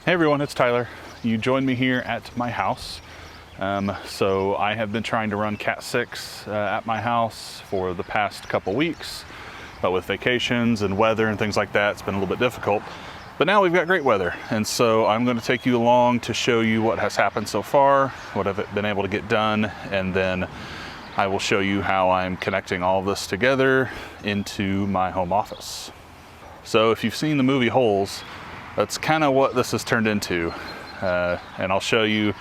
Hey everyone, it's Tyler. You joined me here at my house. So I have been trying to run Cat 6 at my house for the past couple weeks, but with vacations and weather and things like that, it's been a little bit difficult. But now we've got great weather, and so I'm going to take you along to show you what has happened so far, what I've been able to get done, and then I will show you how I'm connecting all of this together into my home office. So if you've seen the movie Holes, that's kind of what this has turned into. And I'll show you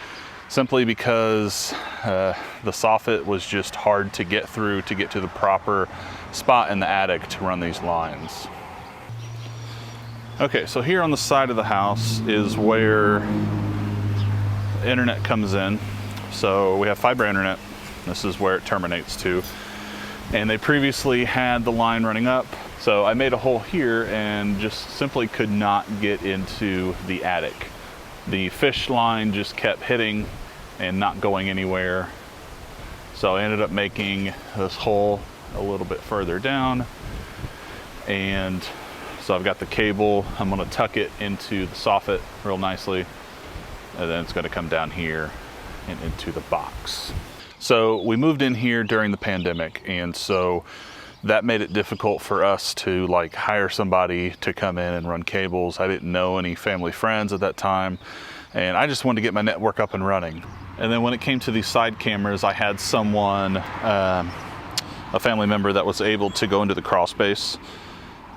simply because the soffit was just hard to get through to get to the proper spot in the attic to run these lines. Okay, so here on the side of the house is where the internet comes in. So we have fiber internet. This is where it terminates to. And they previously had the line running up. So I made a hole here and just simply could not get into the attic. The fish line just kept hitting and not going anywhere. So I ended up making this hole a little bit further down. And so I've got the cable. I'm gonna tuck it into the soffit real nicely. And then it's gonna come down here and into the box. So we moved in here during the pandemic, and so that made it difficult for us to hire somebody to come in and run cables. I didn't know any family friends at that time, and I just wanted to get my network up and running. And then when it came to these side cameras, I had someone, a family member that was able to go into the crawl space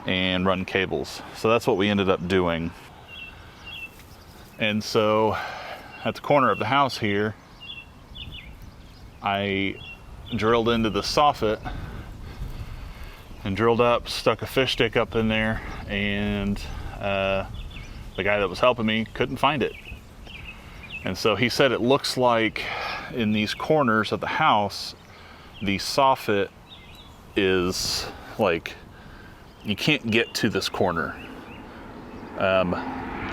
and run cables. So that's what we ended up doing. And so at the corner of the house here, I drilled into the soffit and drilled up, stuck a fish stick up in there, and the guy that was helping me couldn't find it. And so he said it looks like in these corners of the house, the soffit is you can't get to this corner.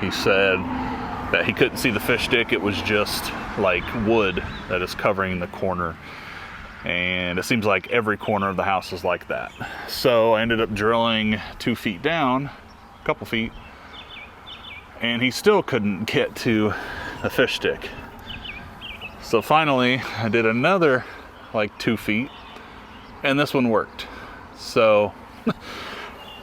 He said that he couldn't see the fish stick. It was just wood that is covering the corner. And it seems like every corner of the house is like that. So I ended up drilling 2 feet down, a couple feet, and he still couldn't get to the fish stick. So finally I did another 2 feet, and this one worked. So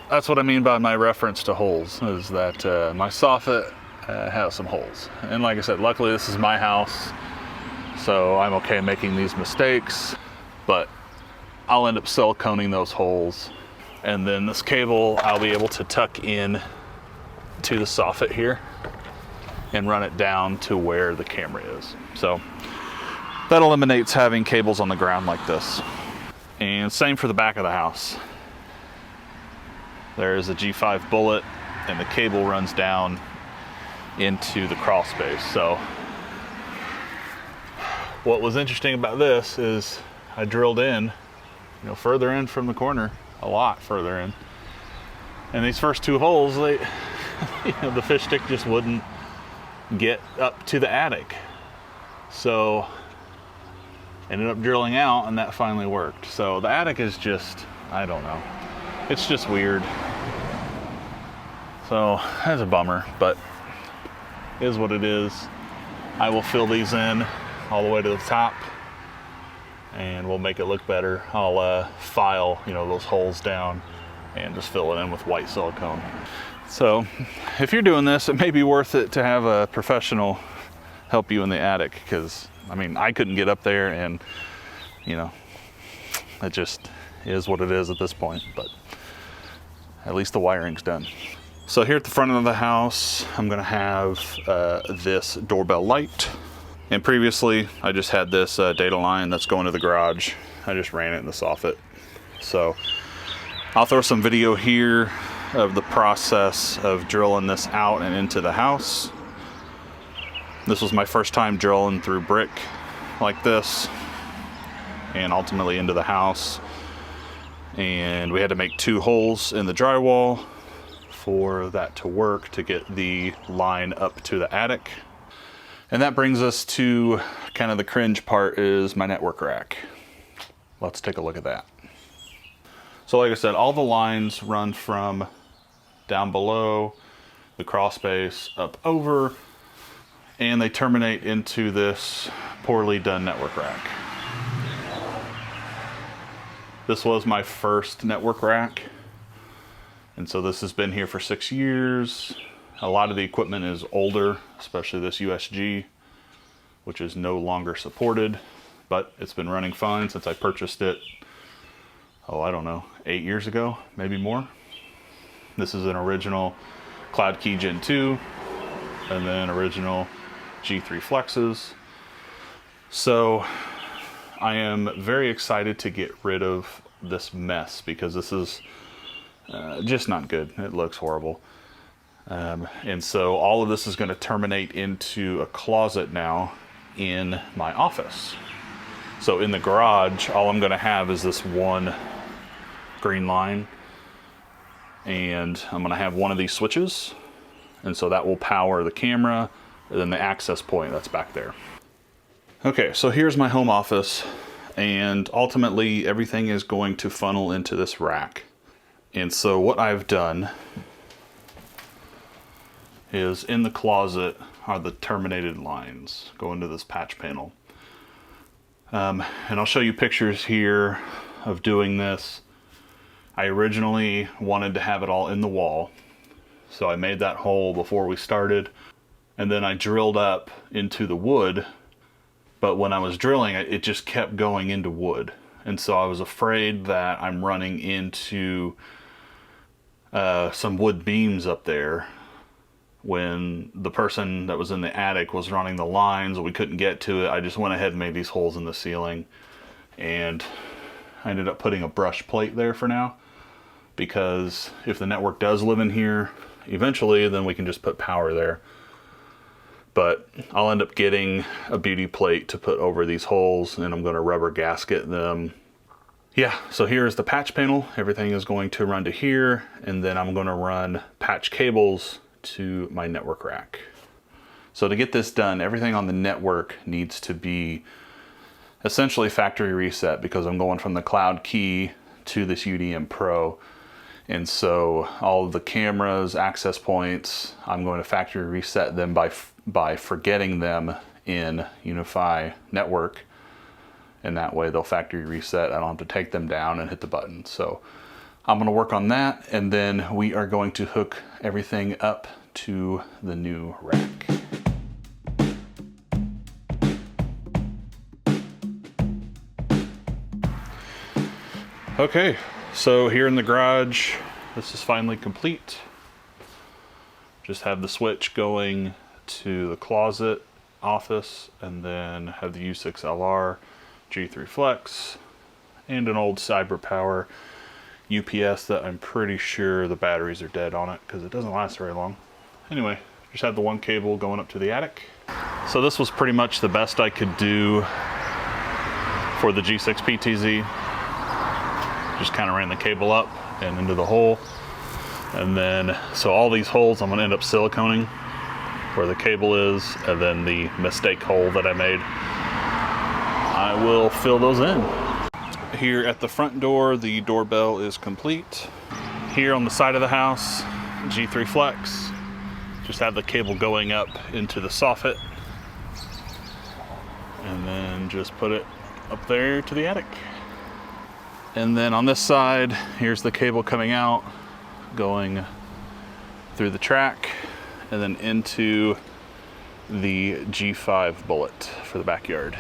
that's what I mean by my reference to holes, is that my soffit has some holes. And like I said, luckily this is my house, so I'm okay making these mistakes, but I'll end up siliconing those holes. And then this cable I'll be able to tuck in to the soffit here and run it down to where the camera is. So that eliminates having cables on the ground like this. And same for the back of the house. There's a G5 bullet and the cable runs down into the crawl space. So what was interesting about this is I drilled in, further in from the corner, a lot further in. And these first 2 holes, the fish stick just wouldn't get up to the attic. So ended up drilling out, and that finally worked. So the attic is just, I don't know. It's just weird. So that's a bummer, but it is what it is. I will fill these in all the way to the top, and we'll make it look better. I'll file, those holes down and just fill it in with white silicone. So if you're doing this, it may be worth it to have a professional help you in the attic, because I couldn't get up there, and it just is what it is at this point, but at least the wiring's done. So here at the front of the house, I'm gonna have this doorbell light. And previously, I just had this data line that's going to the garage. I just ran it in the soffit. So I'll throw some video here of the process of drilling this out and into the house. This was my first time drilling through brick like this and ultimately into the house. And we had to make 2 holes in the drywall for that to work, to get the line up to the attic. And that brings us to kind of the cringe part, is my network rack. Let's take a look at that. So like I said, all the lines run from down below the crawl space up over, and they terminate into this poorly done network rack. This was my first network rack, and so this has been here for 6 years. A lot of the equipment is older, especially this USG, which is no longer supported, but it's been running fine since I purchased it, I don't know, 8 years ago, maybe more. This is an original Cloud Key Gen 2, and then original G3 Flexes. So I am very excited to get rid of this mess because this is just not good. It looks horrible. And so all of this is going to terminate into a closet now in my office. So in the garage, all I'm going to have is this one green line, and I'm going to have one of these switches, and so that will power the camera and then the access point that's back there. Okay, so here's my home office, and ultimately everything is going to funnel into this rack. And so what I've done is in the closet are the terminated lines go into this patch panel. And I'll show you pictures here of doing this. I originally wanted to have it all in the wall, so I made that hole before we started, and then I drilled up into the wood, but when I was drilling it just kept going into wood, and so I was afraid that I'm running into some wood beams up there when the person that was in the attic was running the lines. We couldn't get to it. I just went ahead and made these holes in the ceiling, and I ended up putting a brush plate there for now, because if the network does live in here eventually, then we can just put power there. But I'll end up getting a beauty plate to put over these holes, and I'm going to rubber gasket them. Yeah, so here's the patch panel. Everything is going to run to here, and then I'm going to run patch cables to my network rack. So to get this done, everything on the network needs to be essentially factory reset, because I'm going from the Cloud Key to this UDM Pro. And so all of the cameras, access points, I'm going to factory reset them by forgetting them in UniFi Network. And that way they'll factory reset. I don't have to take them down and hit the button. So I'm going to work on that, and then we are going to hook everything up to the new rack. Okay, so here in the garage, this is finally complete. Just have the switch going to the closet, office, and then have the U6LR, G3 Flex, and an old CyberPower UPS that I'm pretty sure the batteries are dead on it because it doesn't last very long. Anyway, just have the one cable going up to the attic. So this was pretty much the best I could do for the G6 PTZ. Just kind of ran the cable up and into the hole. And then, so all these holes I'm gonna end up siliconing where the cable is, and then the mistake hole that I made, I will fill those in. Here at the front door, the doorbell is complete. Here on the side of the house, G3 Flex. Just have the cable going up into the soffit, and then just put it up there to the attic. And then on this side, here's the cable coming out, going through the track, and then into the G5 bullet for the backyard.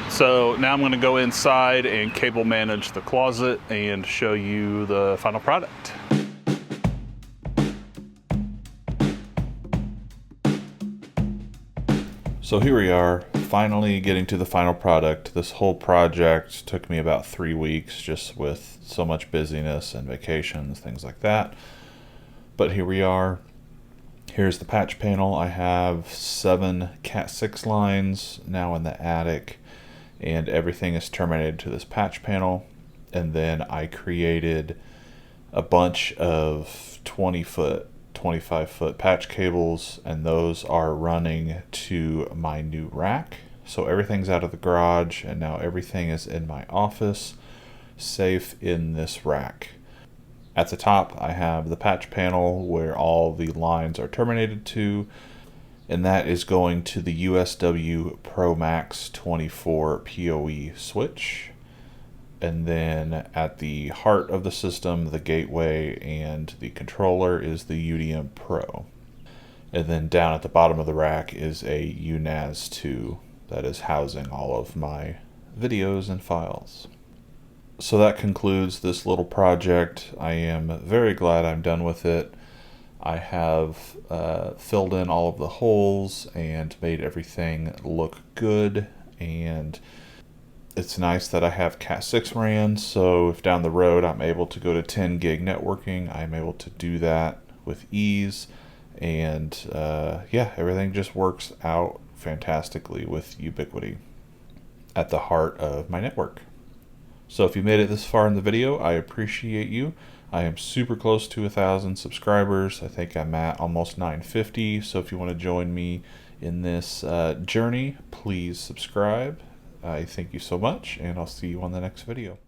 So now I'm going to go inside and cable manage the closet and show you the final product. So here we are, finally getting to the final product. This whole project took me about 3 weeks, just with so much busyness and vacations, things like that. But here we are. Here's the patch panel. I have 7 Cat6 lines now in the attic, and everything is terminated to this patch panel. And then I created a bunch of 20-foot, 25-foot patch cables, and those are running to my new rack. So everything's out of the garage, and now everything is in my office, safe in this rack. At the top, I have the patch panel where all the lines are terminated to, and that is going to the USW ProMax 24 PoE switch. And then at the heart of the system, the gateway and the controller is the UDM Pro. And then down at the bottom of the rack is a UNAS 2 that is housing all of my videos and files. So that concludes this little project. I am very glad I'm done with it. I have filled in all of the holes and made everything look good, and it's nice that I have Cat6 RAN, so if down the road I'm able to go to 10 gig networking, I'm able to do that with ease. And yeah, everything just works out fantastically with Ubiquiti at the heart of my network. So if you made it this far in the video, I appreciate you. I am super close to 1,000 subscribers. I think I'm at almost 950. So if you want to join me in this journey, please subscribe. I thank you so much, and I'll see you on the next video.